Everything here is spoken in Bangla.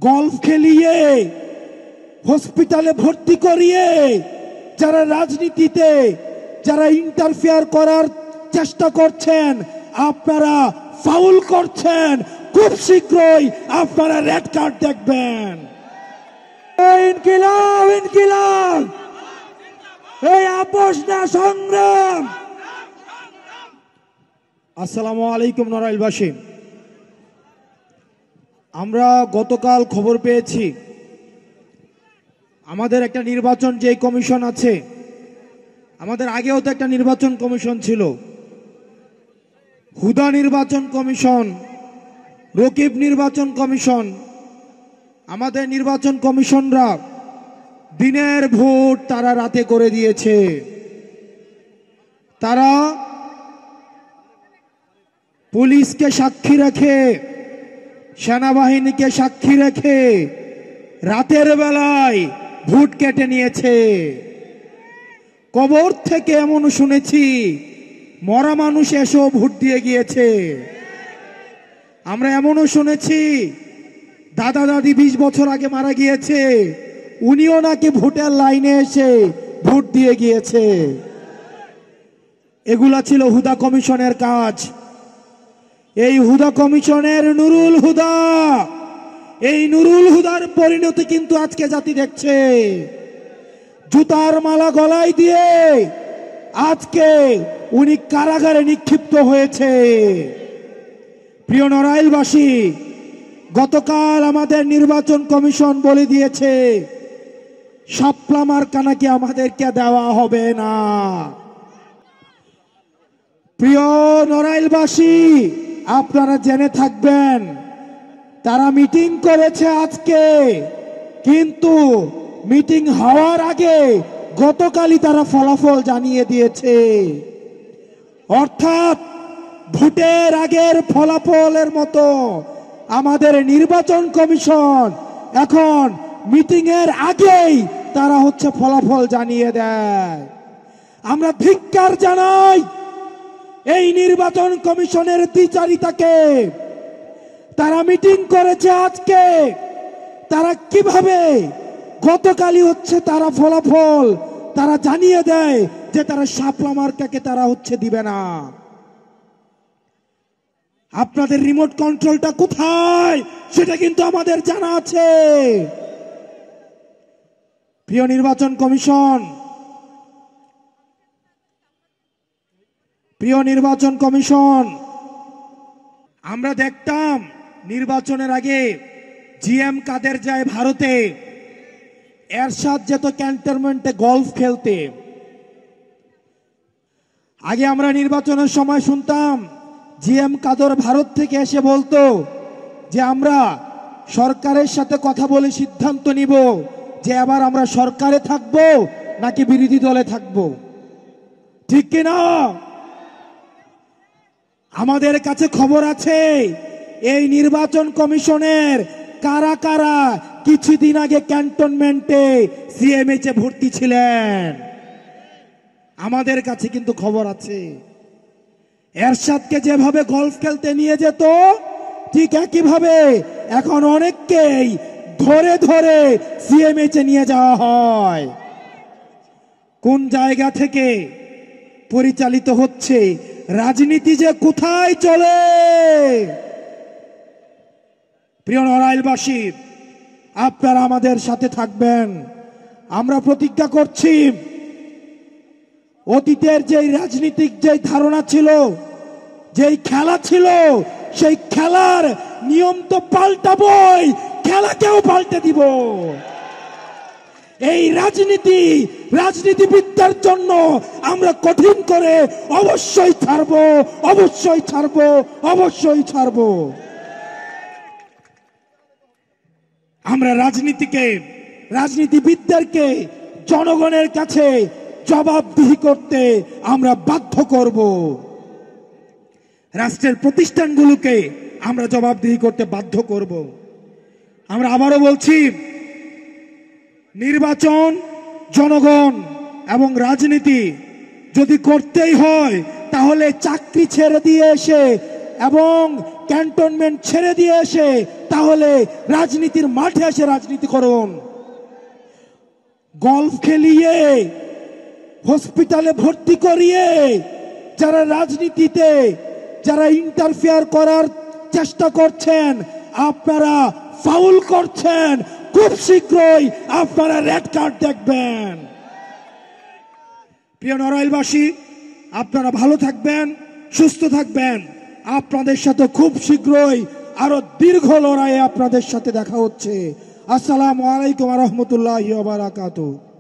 গলফ খেলিয়ে হসপিটালে ভর্তি করিয়ে যারা রাজনীতিতে যারা ইন্টারফেয়ার করার চেষ্টা করছেন, আপনারা ফাউল করছেন। খুব শীঘ্রই আপনারা রেড কার্ড দেখবেন। ইনকিলাব ইনকিলাব, এই আপোষ না সংগ্রাম। আসসালামু আলাইকুম নড়াইলবাসী। আমরা গতকাল খবর পেয়েছি আমাদের একটা নির্বাচন যে কমিশন আছে, আমাদের আগেও তো একটা নির্বাচন কমিশন ছিল, হুদা নির্বাচন কমিশন, রকিব নির্বাচন কমিশন। আমাদের নির্বাচন কমিশনরা দিনের ভোট তারা রাতে করে দিয়েছে। তারা পুলিশকে সাক্ষী রেখে, সেনাবাহিনীকে সাক্ষী রেখে রাতের বেলায় ভোট কেটে নিয়েছে। কবর থেকে এমন শুনেছি মরা মানুষ এসেও ভোট দিয়ে গিয়েছে। আমরা এমনও শুনেছি দাদা দাদি 20 বছর আগে মারা গিয়েছে, উনিও নাকি ভোটের লাইনে এসে ভোট দিয়ে গিয়েছে। এগুলা ছিল হুদা কমিশনের কাজ। এই হুদা কমিশনের নুরুল হুদা, এই নুরুল হুদার পরিণতি কিন্তু আজকে জাতি দেখছে। জুতার মালা গলায় দিয়ে আজকে উনি কারাগারে নিক্ষিপ্ত হয়েছে। প্রিয় নড়াইলবাসী, গতকাল আমাদের নির্বাচন কমিশন বলে দিয়েছে শাপলা মার্কা নাকি আমাদেরকে দেওয়া হবে না। প্রিয় নড়াইলবাসী, আপনারা জেনে থাকবেন তারা মিটিং করেছে আজকে, কিন্তু মিটিং হওয়ার আগে গতকালই তারা ফলাফল জানিয়ে দিয়েছে। অর্থাৎ ভোটের আগের ফলাফলের মতো আমাদের নির্বাচন কমিশন এখন মিটিং এর আগেই তারা ফলাফল জানিয়ে দেয়। আমরা ধিক্কার জানাই এই নির্বাচন কমিশনের দ্বিচারিতাকে। তারা মিটিং করেছে আজকে, তারা কিভাবে গতকালই তারা ফলাফল তারা জানিয়ে দেয় যে তারা শাপলা মার্কাকে তারা দিবে না। আপনাদের রিমোট কন্ট্রোলটা কোথায় সেটা কিন্তু আমাদের জানা আছে। প্রিয় নির্বাচন কমিশন, প্রিয় নির্বাচন কমিশন, আমরা দেখতাম নির্বাচনের আগে জিএম কাদের যায় ভারতে, এরশাদ যেত ক্যান্টনমেন্টে গলফ খেলতে। আগে আমরা নির্বাচনের সময় শুনতাম জিএম কাদের ভারত থেকে এসে বলতো যে আমরা সরকারের সাথে কথা বলে সিদ্ধান্ত নিব যে এবার আমরা সরকারে থাকব নাকি বিরোধী দলে থাকব। ঠিক কিনা? আমাদের কাছে খবর আছে এই নির্বাচন কমিশনের কারা কারা কিছুদিন আগে ক্যান্টনমেন্টে সিএমএইচে ভর্তি ছিলেন। আমাদের কাছে কিন্তু খবর আছে। এরশাদকে যেভাবে গলফ খেলতে নিয়ে যেত, ঠিক একইভাবে এখন অনেককেই ধরে ধরে সিএমএইচে নিয়ে যাওয়া হয়। কোন জায়গা থেকে পরিচালিত হচ্ছে রাজনীতি যে কোথায় চলে। প্রিয় নড়াইলবাসী, আপনারা আমাদের সাথে থাকবেন। আমরা প্রতিজ্ঞা করছি অতীতের যেই রাজনীতিক যেই ধারণা ছিল, যেই খেলা ছিল, সেই খেলার নিয়ম তো পাল্টাবই, খেলাকেও পাল্টে দিব। এই রাজনীতিবিদদের জন্য আমরা কঠিন করে অবশ্যই ছাড়বো, অবশ্যই ছাড়বো, অবশ্যই ছাড়বো। আমরা রাজনীতিবিদদেরকে জনগণের কাছে জবাবদিহি করতে আমরা বাধ্য করব। রাষ্ট্রের প্রতিষ্ঠানগুলোকে আমরা জবাবদিহি করতে বাধ্য করব। আমরা আবারও বলছি, নির্বাচন, জনগণ এবং রাজনীতি যদি করতেই হয় তাহলে চাকরি ছেড়ে দিয়ে এসে এবং ক্যান্টনমেন্ট ছেড়ে দিয়ে এসে তাহলে রাজনীতির মাঠে এসে রাজনীতি করুন। গলফ খেলিয়ে, হসপিটালে ভর্তি করিয়ে যারা রাজনীতিতে যারা ইন্টারফেয়ার করার চেষ্টা করছেন, আপনারা ফাউল করছেন। খুব শীঘ্রই আপনারা রেড কার্ড দেখবেন। প্রিয় নড়াইলবাসী, আপনারা ভালো থাকবেন, সুস্থ থাকবেন। আপনাদের সাথে খুব শীঘ্রই আরো দীর্ঘ লড়াইয়ে আপনাদের সাথে দেখা হচ্ছে। আসসালামু আলাইকুম ওয়া রাহমাতুল্লাহি ওয়া বারাকাতুহু।